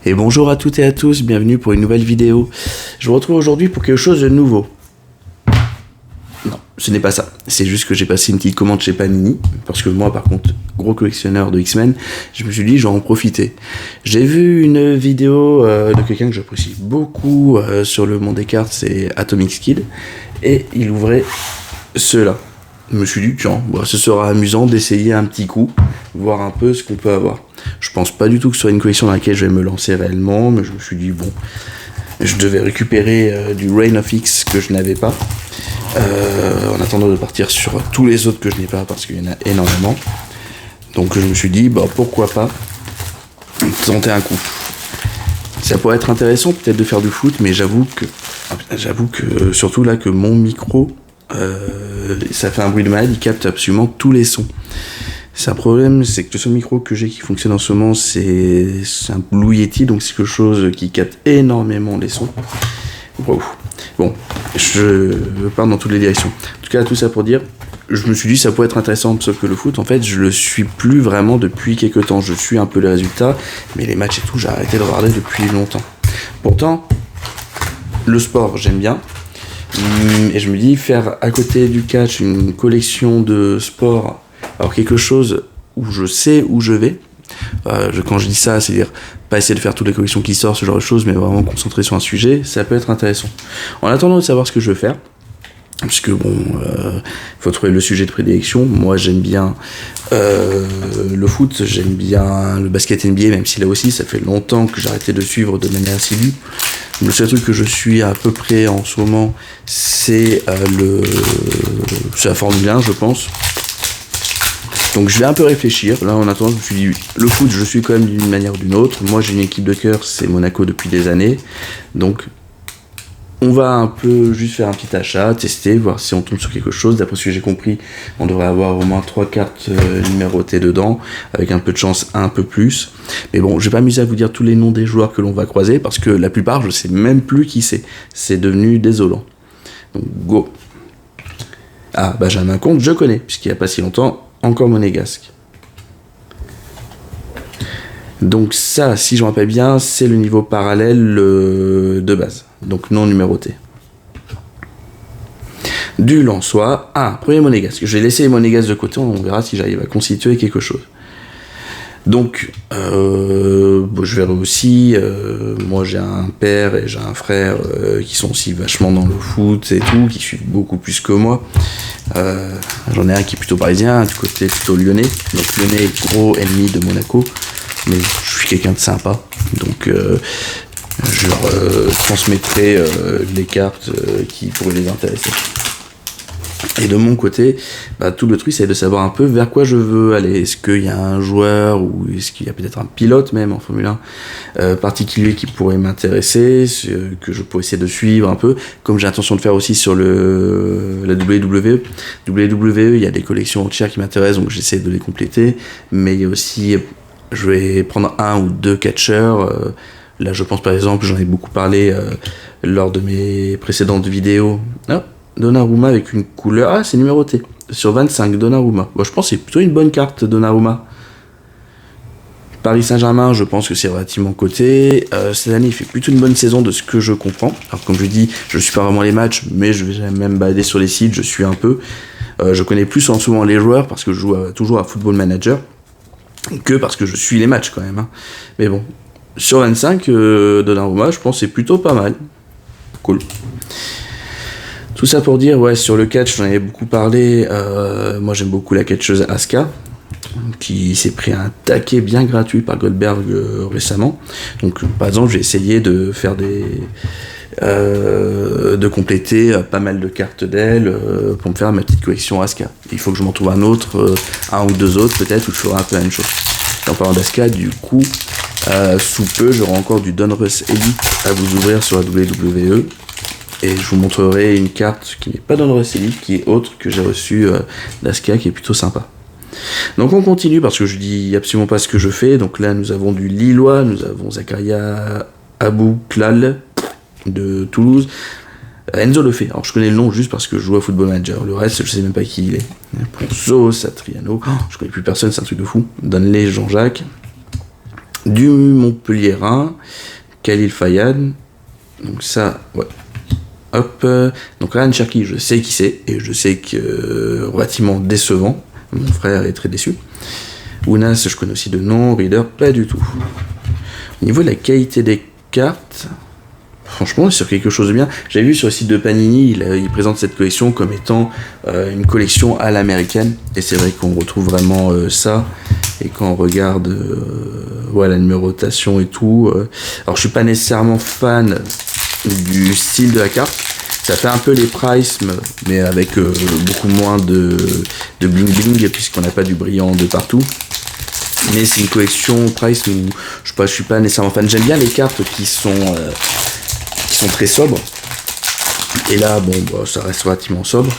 Et bonjour à toutes et à tous, bienvenue pour une nouvelle vidéo. Je vous retrouve aujourd'hui pour quelque chose de nouveau. Non, ce n'est pas ça. C'est juste que j'ai passé une petite commande chez Panini, parce que moi par contre, gros collectionneur de X-Men, je me suis dit je vais en profiter. J'ai vu une vidéo de quelqu'un que j'apprécie beaucoup sur le monde des cartes, c'est Atomic Kid, et il ouvrait ceux-là. Je me suis dit tiens, ce sera amusant d'essayer un petit coup, voir un peu ce qu'on peut avoir. Je pense pas du tout que ce soit une collection dans laquelle je vais me lancer réellement, mais je me suis dit bon, je devais récupérer du Reign of X que je n'avais pas, en attendant de partir sur tous les autres que je n'ai pas parce qu'il y en a énormément. Donc je me suis dit pourquoi pas tenter un coup. Ça pourrait être intéressant peut-être de faire du foot, mais j'avoue que surtout là que mon micro ça fait un bruit de malade, il capte absolument tous les sons. C'est un problème, c'est que le seul micro que j'ai qui fonctionne en ce moment, c'est un Blue Yeti, donc c'est quelque chose qui capte énormément les sons. Wow. Bon, je pars dans toutes les directions. En tout cas, tout ça pour dire, je me suis dit ça pourrait être intéressant, sauf que le foot, en fait, je le suis plus vraiment depuis quelques temps. Je suis un peu les résultats, mais les matchs et tout, j'ai arrêté de regarder depuis longtemps. Pourtant, le sport, j'aime bien. Et je me dis, faire à côté du catch une collection de sport, alors quelque chose où je sais où je vais, quand je dis ça, c'est-à-dire pas essayer de faire toutes les collections qui sortent, ce genre de choses, mais vraiment concentrer sur un sujet, ça peut être intéressant. En attendant de savoir ce que je veux faire, puisque faut trouver le sujet de prédilection. Moi j'aime bien le foot, j'aime bien le basket NBA, même si là aussi ça fait longtemps que j'ai arrêté de suivre de manière assidue. Le seul truc que je suis à peu près en ce moment, c'est la Formule 1, je pense. Donc je vais un peu réfléchir. Là en attendant, je me suis dit, le foot, je suis quand même d'une manière ou d'une autre. Moi j'ai une équipe de cœur, c'est Monaco depuis des années. Donc on va un peu juste faire un petit achat, tester, voir si on tombe sur quelque chose. D'après ce que j'ai compris, on devrait avoir au moins 3 cartes numérotées dedans, avec un peu de chance, un peu plus. Mais bon, je vais pas m'amuser à vous dire tous les noms des joueurs que l'on va croiser, parce que la plupart, je sais même plus qui c'est. C'est devenu désolant. Donc go. Ah, Benjamin Comte, je connais, puisqu'il n'y a pas si longtemps, encore monégasque. Donc ça, si je me rappelle bien, c'est le niveau parallèle de base, donc non numéroté. Du Lensois, premier monégasque. Je vais laisser les monégasques de côté, on verra si j'arrive à constituer quelque chose. Donc, je verrai aussi, moi j'ai un père et j'ai un frère qui sont aussi vachement dans le foot et tout, qui suivent beaucoup plus que moi. J'en ai un qui est plutôt parisien, du côté plutôt lyonnais. Donc lyonnais, gros ennemi de Monaco. Mais je suis quelqu'un de sympa, donc je leur transmettrai les cartes qui pourraient les intéresser. Et de mon côté, tout le truc c'est de savoir un peu vers quoi je veux aller. Est-ce qu'il y a un joueur ou est-ce qu'il y a peut-être un pilote même en Formule 1 particulier qui pourrait m'intéresser, que je pourrais essayer de suivre un peu, comme j'ai l'intention de faire aussi sur la WWE. WWE, il y a des collections entières qui m'intéressent, donc j'essaie de les compléter, mais il y a aussi, je vais prendre 1 ou 2 catcheurs. Là je pense par exemple, j'en ai beaucoup parlé lors de mes précédentes vidéos. Donnarumma avec une couleur, c'est numéroté, sur 25, Donnarumma. Je pense que c'est plutôt une bonne carte, Donnarumma. Paris Saint-Germain, je pense que c'est relativement coté. Cette année, il fait plutôt une bonne saison de ce que je comprends. Alors comme je dis, je suis pas vraiment les matchs, mais je vais même balader sur les sites, je suis un peu. Je connais plus en souvent les joueurs, parce que je joue toujours à Football Manager, que parce que je suis les matchs quand même. Mais bon, sur 25, Donnarumma, je pense que c'est plutôt pas mal. Cool. Tout ça pour dire, sur le catch, j'en avais beaucoup parlé. Moi, j'aime beaucoup la catcheuse Asuka, qui s'est pris un taquet bien gratuit par Goldberg récemment. Donc, par exemple, j'ai essayé de faire de compléter pas mal de cartes d'elle pour me faire ma petite collection Asuka. Il faut que je m'en trouve un autre, un ou 2 autres peut-être, où je ferai un peu la même chose. Et en parlant d'Asuka, du coup, sous peu, j'aurai encore du Donruss Elite à vous ouvrir sur la WWE. Et je vous montrerai une carte qui n'est pas dans le Donruss Elite, qui est autre, que j'ai reçue d'Asuka, qui est plutôt sympa. Donc on continue, parce que je dis absolument pas ce que je fais. Donc là, nous avons du Lillois, nous avons Zakaria Abouklal de Toulouse. Enzo le fait. Alors je connais le nom juste parce que je joue à Football Manager. Le reste, je sais même pas qui il est. Ponzo, Satriano. Je connais plus personne, c'est un truc de fou. Donne-les Jean-Jacques. du Montpellierin, Khalil Fayad. Donc ça, ouais. Hop. Donc Ryan Cherki, je sais qui c'est, et je sais que relativement décevant. Mon frère est très déçu. Ounas, je connais aussi de nom. Reader, pas du tout. Au niveau de la qualité des cartes, franchement, c'est sur quelque chose de bien. J'avais vu sur le site de Panini, il présente cette collection comme étant une collection à l'américaine. Et c'est vrai qu'on retrouve vraiment ça. Et quand on regarde voilà, la numérotation et tout. Alors, je suis pas nécessairement fan du style de la carte. Ça fait un peu les Price, mais avec beaucoup moins de bling bling, puisqu'on n'a pas du brillant de partout. Mais c'est une collection Price où je suis pas nécessairement fan. J'aime bien les cartes qui sont très sobres. Et là, bon, bah, ça reste relativement sobre.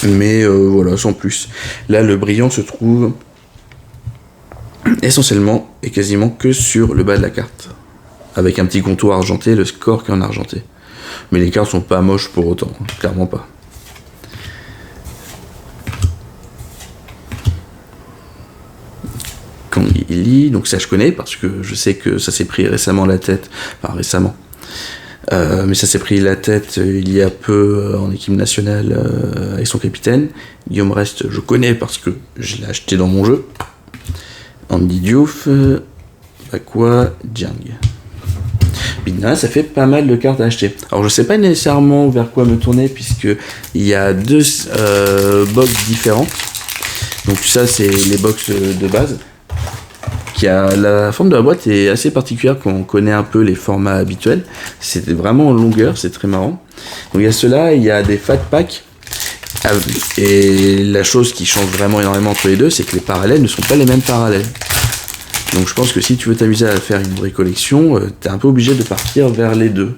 Mais voilà, sans plus. Là, le brillant se trouve essentiellement et quasiment que sur le bas de la carte. Avec un petit contour argenté, le score qui est en argenté. Mais les cartes sont pas moches pour autant, clairement pas. Kangili, donc ça je connais parce que je sais que ça s'est pris récemment la tête, enfin récemment, mais ça s'est pris la tête il y a peu en équipe nationale avec son capitaine. Guillaume Rest, je connais parce que je l'ai acheté dans mon jeu. Andy Diouf, Bakwa, Jiang. Bina, ça fait pas mal de cartes à acheter. Alors je sais pas nécessairement vers quoi me tourner puisque il y a deux box différentes. Donc ça c'est les box de base. La forme de la boîte est assez particulière quand on connaît un peu les formats habituels. C'est vraiment en longueur, c'est très marrant. Donc il y a ceux-là, il y a des fat packs. Et la chose qui change vraiment énormément entre les deux, c'est que les parallèles ne sont pas les mêmes parallèles. Donc je pense que si tu veux t'amuser à faire une vraie collection, t'es un peu obligé de partir vers les deux.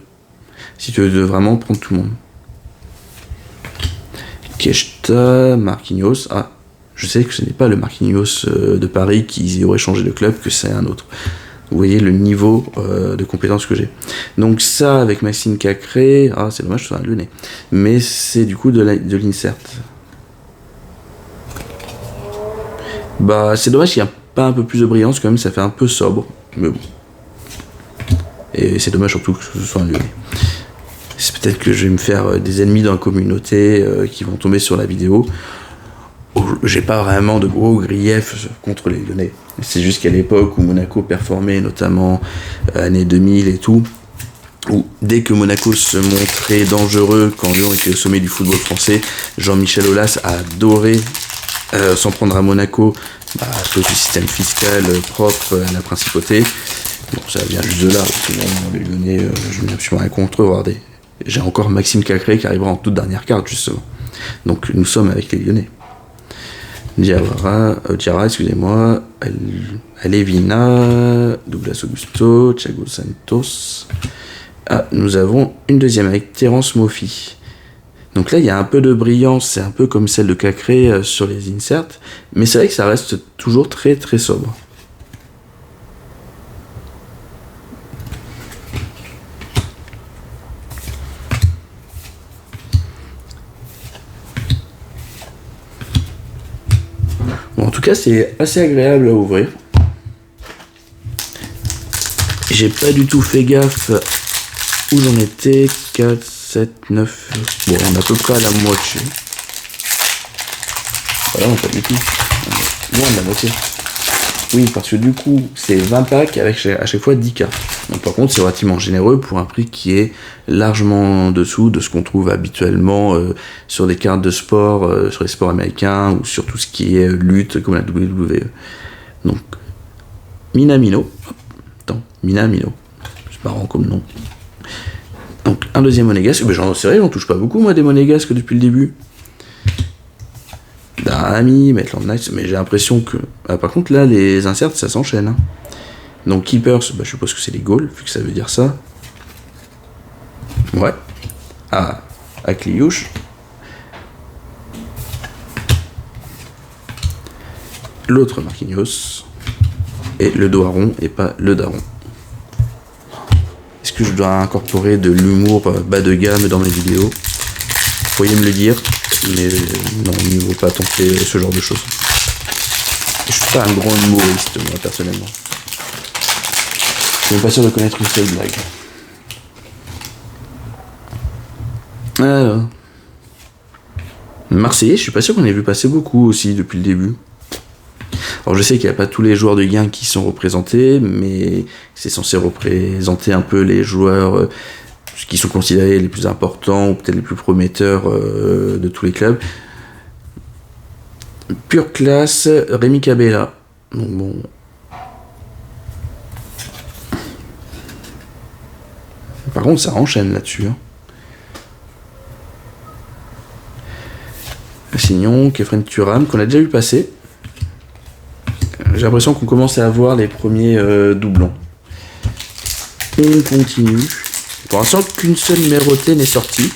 Si tu veux vraiment prendre tout le monde. Keshta, Marquinhos, je sais que ce n'est pas le Marquinhos de Paris qui aurait changé de club, que c'est un autre. Vous voyez le niveau de compétence que j'ai. Donc ça, avec Maxime Cacré, c'est dommage, c'est un lyonnais. Mais c'est du coup de l'insert. Bah, c'est dommage qu'il n'y a pas un peu plus de brillance, quand même, ça fait un peu sobre. Mais bon. Et c'est dommage surtout que ce soit un lyonnais. C'est peut-être que je vais me faire des ennemis dans la communauté qui vont tomber sur la vidéo. J'ai pas vraiment de gros griefs contre les Lyonnais. C'est juste qu'à l'époque où Monaco performait, notamment années 2000 et tout, où dès que Monaco se montrait dangereux, quand Lyon était au sommet du football français, Jean-Michel Aulas a adoré s'en prendre à Monaco à cause du système fiscal propre à la principauté. Bon, ça vient juste de là. Sinon, les Lyonnais, je n'ai absolument rien contre. Regardez, j'ai encore Maxime Cacré qui arrivera en toute dernière carte, justement. Donc nous sommes avec les Lyonnais. Diarra, excusez-moi, Alevina, Douglas Augusto, Thiago Santos. Nous avons une deuxième avec Terence Moffi. Donc là, il y a un peu de brillance, c'est un peu comme celle de Cacré sur les inserts, mais c'est vrai que ça reste toujours très très sobre. Bon, en tout cas, c'est assez agréable à ouvrir. J'ai pas du tout fait gaffe où j'en étais. 4, 7, 9. Bon, on est à peu près à la moitié. Voilà, non, pas du tout. Loin de la moitié. Oui, parce que du coup, c'est 20 packs avec à chaque fois 10 cartes. Donc, par contre, c'est relativement généreux pour un prix qui est largement en dessous de ce qu'on trouve habituellement sur des cartes de sport, sur les sports américains ou sur tout ce qui est lutte comme la WWE. Donc, Minamino. Minamino. C'est marrant comme nom. Donc, un deuxième monégasque. Mais c'est vrai, j'en touche pas beaucoup, moi, des monégasques depuis le début. Darami, Maitland Nice, mais j'ai l'impression que... par contre, là, les inserts, ça s'enchaîne. Hein. Donc, Keepers, je suppose que c'est les goals, vu que ça veut dire ça. Ouais. Akliouche. L'autre Marquinhos. Et le Doiron, et pas le Daron. Est-ce que je dois incorporer de l'humour bas de gamme dans mes vidéos? Vous pourriez me le dire, mais non, il ne vaut pas tenter ce genre de choses. Je suis pas un grand humoriste, moi, personnellement. Je suis même pas sûr de connaître une seule blague. Alors. Marseillais, je suis pas sûr qu'on ait vu passer beaucoup aussi depuis le début. Alors je sais qu'il n'y a pas tous les joueurs de Genk qui sont représentés, mais c'est censé représenter un peu les joueurs qui sont considérés les plus importants ou peut-être les plus prometteurs de tous les clubs. Pure classe, Rémi Cabella. Donc bon. Par contre, ça enchaîne là-dessus. Hein. Signon, Kefren Turam, qu'on a déjà vu passer. J'ai l'impression qu'on commence à avoir les premiers doublons. On continue. Pour l'instant, qu'une seule numérotée n'est sortie.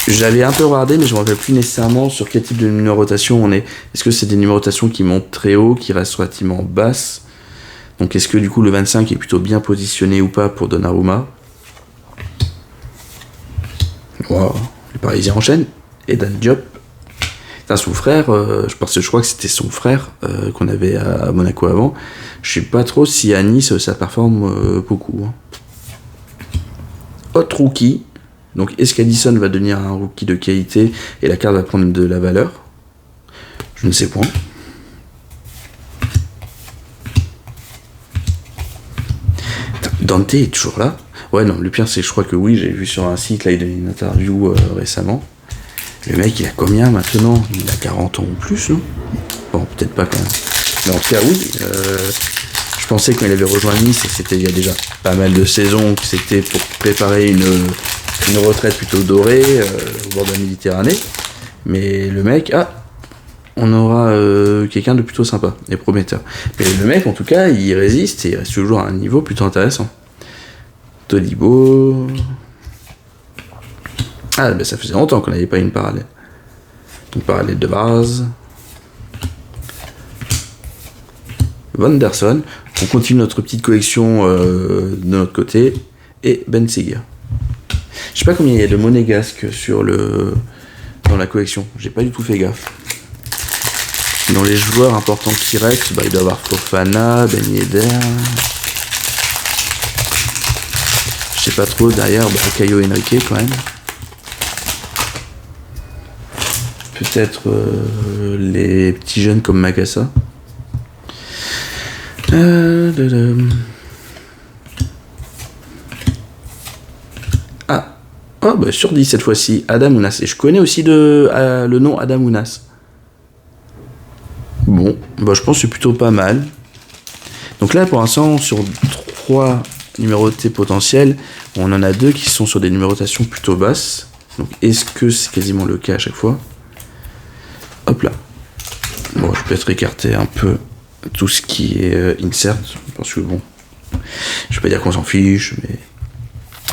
J'avais un peu regardé, mais je ne me rappelle plus nécessairement sur quel type de numérotation on est. Est-ce que c'est des numérotations qui montent très haut, qui restent relativement basses? Donc est-ce que du coup le 25 est plutôt bien positionné ou pas pour Donnarumma? Wow. Les Parisiens enchaînent. Et Dan Diop. Son frère, je crois que c'était son frère qu'on avait à Monaco avant. Je sais pas trop si à Nice ça performe beaucoup. Hein. Autre rookie. Donc est-ce qu'Addison va devenir un rookie de qualité et la carte va prendre de la valeur? Je ne sais point. Dante est toujours là. Ouais non, le pire c'est que je crois que oui, j'ai vu sur un site, là il donne une interview récemment. Le mec il a combien maintenant? Il a 40 ans ou plus, non? Bon, peut-être pas quand même. Mais en tout cas oui, je pensais quand il avait rejoint Nice, et c'était il y a déjà pas mal de saisons, que c'était pour préparer une retraite plutôt dorée au bord de la Méditerranée. Mais le mec, on aura quelqu'un de plutôt sympa et prometteur. Mais le mec, en tout cas, il résiste et il reste toujours à un niveau plutôt intéressant. Todibo. Ah, ben ça faisait longtemps qu'on n'avait pas une parallèle. Une parallèle de base. Vanderson. On continue notre petite collection de notre côté. Et Ben Seghir. Je sais pas combien il y a de monégasques dans la collection. J'ai pas du tout fait gaffe. Dans les joueurs importants qui restent, il doit y avoir Fofana, Ben Yedder. Je sais pas trop, derrière, Caio Henrique quand même. Peut-être les petits jeunes comme Magassa. Sur 10 cette fois-ci, Adam Ounas. Et je connais aussi le nom Adam Ounas. Bon, je pense que c'est plutôt pas mal. Donc là, pour l'instant, sur 3 numérotés potentielles, on en a 2 qui sont sur des numérotations plutôt basses. Donc est-ce que c'est quasiment le cas à chaque fois? Hop là. Bon, je peux peut-être écarter un peu tout ce qui est insert, parce que bon, je vais pas dire qu'on s'en fiche, mais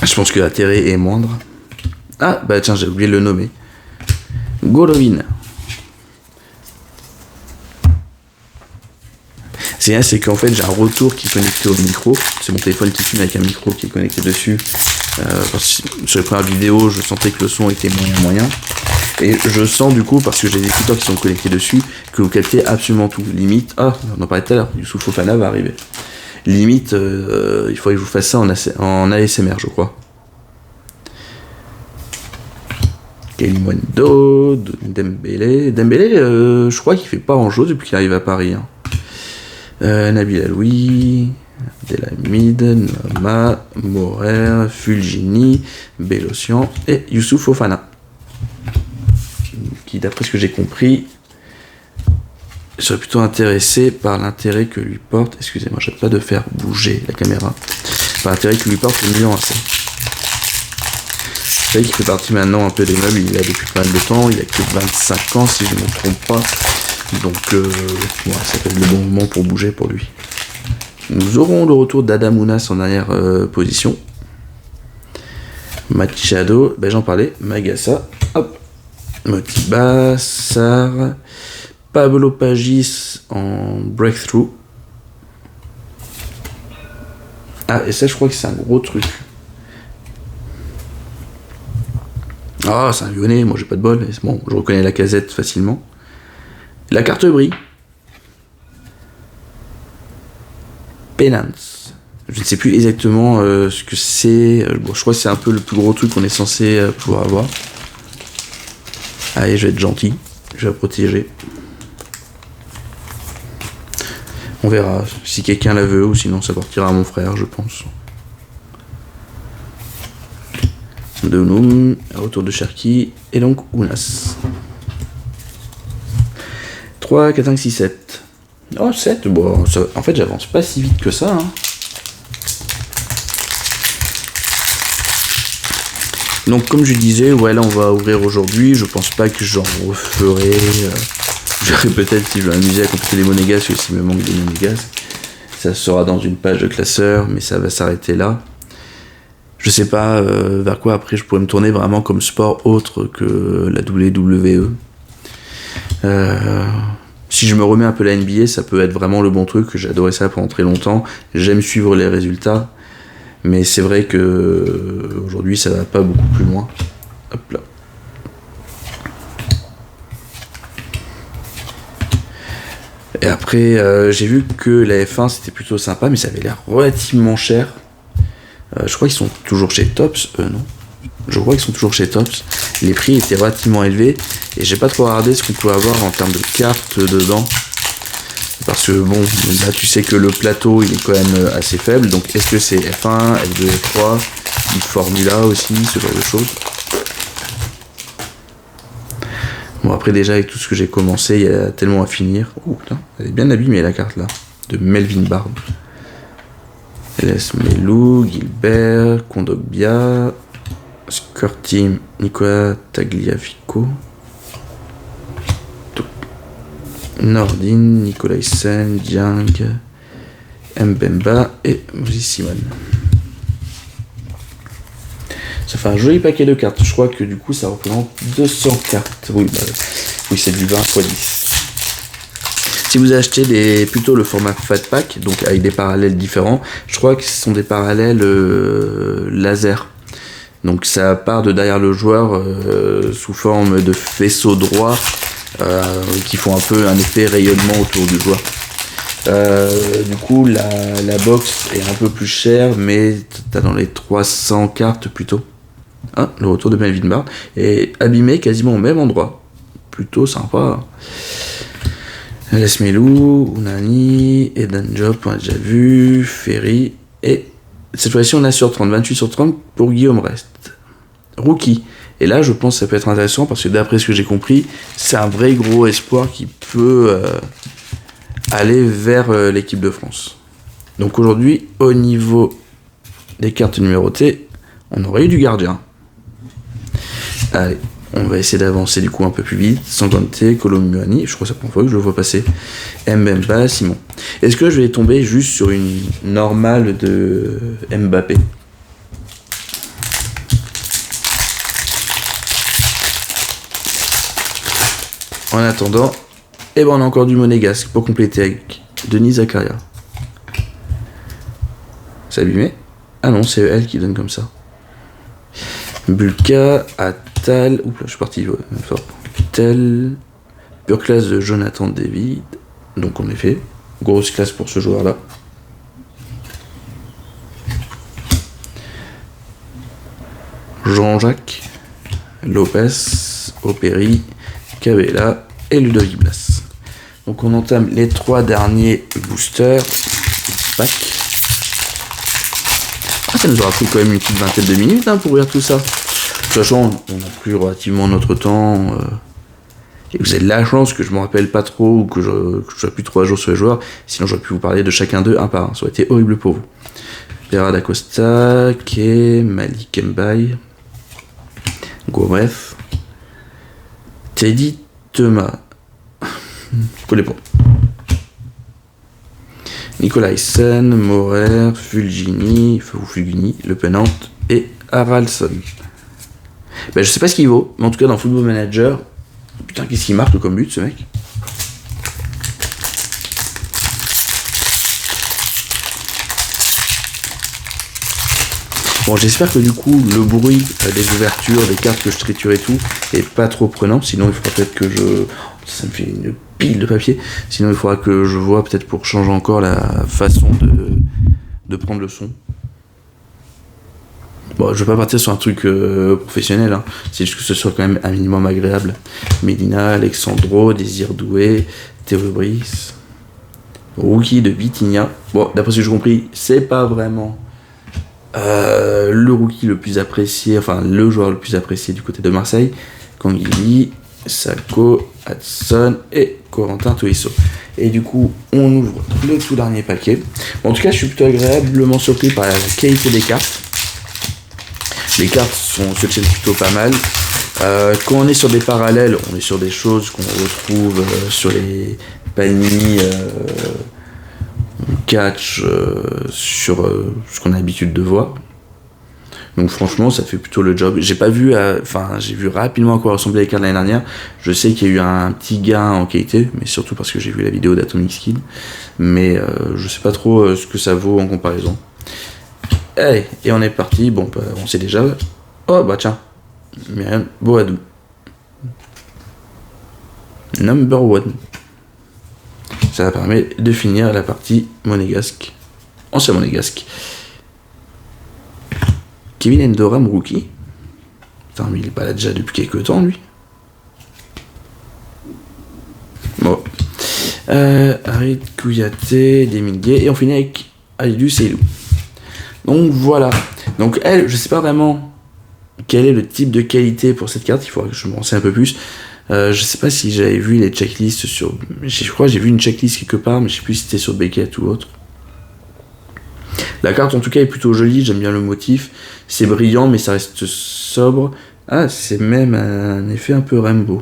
je pense que l'intérêt est moindre. Ah, tiens, j'ai oublié de le nommer. Golovin. C'est qu'en fait, j'ai un retour qui est connecté au micro. C'est mon téléphone qui filme avec un micro qui est connecté dessus. Sur les premières vidéos, je sentais que le son était moyen. Et je sens du coup, parce que j'ai des écouteurs qui sont connectés dessus, que vous captez absolument tout. Limite, on en parlait tout à l'heure, Youssouf Fofana va arriver. Limite, il faudrait que je vous fasse ça en ASMR, je crois. Kalimundo, Dembélé. Dembélé, je crois qu'il fait pas grand-chose depuis qu'il arrive à Paris. Hein. Nabil Aloui, Delamide, Nama, Morer, Fulgini, Bélocian et Youssouf Fofana. Qui, d'après ce que j'ai compris, serait plutôt intéressé par l'intérêt que lui porte, excusez-moi, j'arrête pas de faire bouger la caméra, par l'intérêt que lui porte le Milan AC. Vous savez qu'il fait partie maintenant un peu des meubles, il est là depuis pas mal de temps, il a que 25 ans si je ne me trompe pas, donc ça peut être le bon moment pour bouger pour lui. Nous aurons le retour d'Adam Ounas en arrière position. Machado, j'en parlais, Magassa, hop. Motiba, Sarr, Pablo Pagis en breakthrough. Et ça, je crois que c'est un gros truc. C'est un Lyonnais, moi j'ai pas de bol. Bon, je reconnais la Casette facilement. La carte brille. Penance. Je ne sais plus exactement ce que c'est. Bon, je crois que c'est un peu le plus gros truc qu'on est censé pouvoir avoir. Allez, je vais être gentil. Je vais la protéger. On verra si quelqu'un la veut ou sinon ça partira à mon frère, je pense. Donum, retour de Cherki et donc Unas. 3, 4, 5, 6, 7. Oh, 7, bon, ça, en fait j'avance pas si vite que ça. Hein. Donc comme je disais, ouais là on va ouvrir aujourd'hui, je pense pas que j'en referai. Je verrai peut-être si je vais m'amuser à compléter les monégasques ou s'il me manque des monégasques. Ça sera dans une page de classeur, mais ça va s'arrêter là. Je sais pas vers quoi après je pourrais me tourner vraiment comme sport autre que la WWE. Si je me remets un peu la NBA, ça peut être vraiment le bon truc, j'ai adoré ça pendant très longtemps. J'aime suivre les résultats, mais c'est vrai que aujourd'hui ça va pas beaucoup plus loin. Hop là. Et après, j'ai vu que la F1 c'était plutôt sympa, mais ça avait l'air relativement cher. Je crois qu'ils sont toujours chez Tops, non. Je crois qu'ils sont toujours chez Tops. Les prix étaient relativement élevés et j'ai pas trop regardé ce qu'on peut avoir en termes de cartes dedans. Parce que bon, là tu sais que le plateau il est quand même assez faible. Donc est-ce que c'est F1, F2, F3, une Formula aussi, ce genre de choses. Bon après déjà avec tout ce que j'ai commencé, il y a tellement à finir. Oh putain, elle est bien abîmée la carte là. De Melvin Bard. Melou, Gilbert, Kondogbia, Skirtim, Nicolas Tagliafico, Nordin, Nicolaisen, Diang, Mbemba et Moses Simon. Ça fait un joli paquet de cartes. Je crois que du coup ça représente 200 cartes. Oui, oui c'est du 20 x 10. Si vous achetez plutôt le format Fat Pack, donc avec des parallèles différents, je crois que ce sont des parallèles laser. Donc ça part de derrière le joueur sous forme de faisceau droit qui font un peu un effet rayonnement autour du joueur. Du coup la box est un peu plus chère, mais t'as dans les 300 cartes plutôt. Ah, le retour de Melvin Bard est abîmé quasiment au même endroit. Plutôt sympa. Lesmelou, Unani, Eden Job, on a déjà vu, Ferry, et cette fois-ci on a sur 30, 28 sur 30 pour Guillaume Rest. Rookie. Et là je pense que ça peut être intéressant parce que d'après ce que j'ai compris, c'est un vrai gros espoir qui peut aller vers l'équipe de France. Donc aujourd'hui, au niveau des cartes numérotées, on aurait eu du gardien. Allez. On va essayer d'avancer du coup un peu plus vite. Sangante, Colomuani, je crois que c'est la première fois que je le vois passer. Mbemba, Simon. Est-ce que je vais tomber juste sur une normale de Mbappé? En attendant, eh ben on a encore du monégasque pour compléter avec Denis Zakaria. C'est abîmé? Ah non, c'est elle qui donne comme ça. Bulka, Atal, oups là je suis parti fort. Tel, pure classe de Jonathan David, donc en effet, grosse classe pour ce joueur là. Jean-Jacques, Lopez, Opéry, Cabella et Ludovic Blas. Donc on entame les 3 derniers boosters, pack. Ah, ça nous aura pris quand même une petite vingtaine de minutes pour ouvrir tout ça. Sachant, on a pris relativement notre temps. Et vous avez de la chance que je me rappelle pas trop ou que je sois plus 3 jours sur les joueurs. Sinon, j'aurais pu vous parler de chacun d'eux un par un. Ça aurait été horrible pour vous. Pera d'Acosta, Kay, Malik Mbaye, Gomef, Teddy Thomas. Je connais pas. Nicolaisen, Morer, Fulgini, Le Penant et Haraldsson. Ben, je sais pas ce qu'il vaut, mais en tout cas dans Football Manager, putain, qu'est-ce qu'il marque comme but ce mec? Bon, j'espère que du coup le bruit des ouvertures, des cartes que je triture et tout est pas trop prenant, sinon il faudra peut-être que ça me fait une pile de papier. Sinon, il faudra que je vois peut-être pour changer encore la façon de prendre le son. Bon, je vais pas partir sur un truc professionnel, hein. C'est juste que ce soit quand même un minimum agréable. Mélina, Alexandro, Désir Doué, Théo Brice, Rookie de Vitinha. Bon, d'après ce que j'ai compris, c'est pas vraiment le rookie le plus apprécié, enfin le joueur le plus apprécié du côté de Marseille. Canguilly, Sako, Hudson et Corentin Tolisso. Et du coup, on ouvre le tout dernier paquet. Bon, en tout cas, je suis plutôt agréablement surpris par la qualité des cartes. Les cartes se tiennent plutôt pas mal. Quand on est sur des parallèles, on est sur des choses qu'on retrouve sur les Panini catch, sur ce qu'on a l'habitude de voir. Donc franchement, ça fait plutôt le job. J'ai pas vu, j'ai vu rapidement à quoi ressemblaient les cartes l'année dernière. Je sais qu'il y a eu un petit gain en qualité, mais surtout parce que j'ai vu la vidéo d'Atomic Skin. Mais je sais pas trop ce que ça vaut en comparaison. Allez, et on est parti. Bon, bah, on sait déjà. Oh, bah tiens. Myriam Boadou. Number 1. Ça permet de finir la partie monégasque. Ancien monégasque. Kevin Ndoram, rookie. Enfin, mais il est pas là déjà depuis quelques temps, lui. Bon. Harit Kouyaté, Demingay. Et on finit avec Alidou Seydou. Donc voilà. Donc elle, je sais pas vraiment quel est le type de qualité pour cette carte. Il faudra que je me renseigne un peu plus. Je sais pas si j'avais vu les checklists sur... Je crois que j'ai vu une checklist quelque part, mais je sais plus si c'était sur Beckett ou autre. La carte en tout cas est plutôt jolie, j'aime bien le motif. C'est brillant mais ça reste sobre. Ah, c'est même un effet un peu rainbow.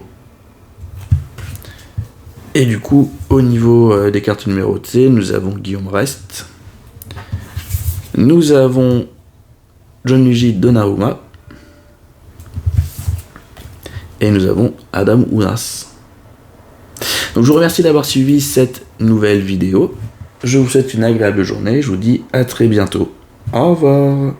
Et du coup, au niveau des cartes numérotées, nous avons Guillaume Rest. Nous avons Gianluigi Donnarumma. Et nous avons Adam Ounas. Donc je vous remercie d'avoir suivi cette nouvelle vidéo. Je vous souhaite une agréable journée. Je vous dis à très bientôt. Au revoir.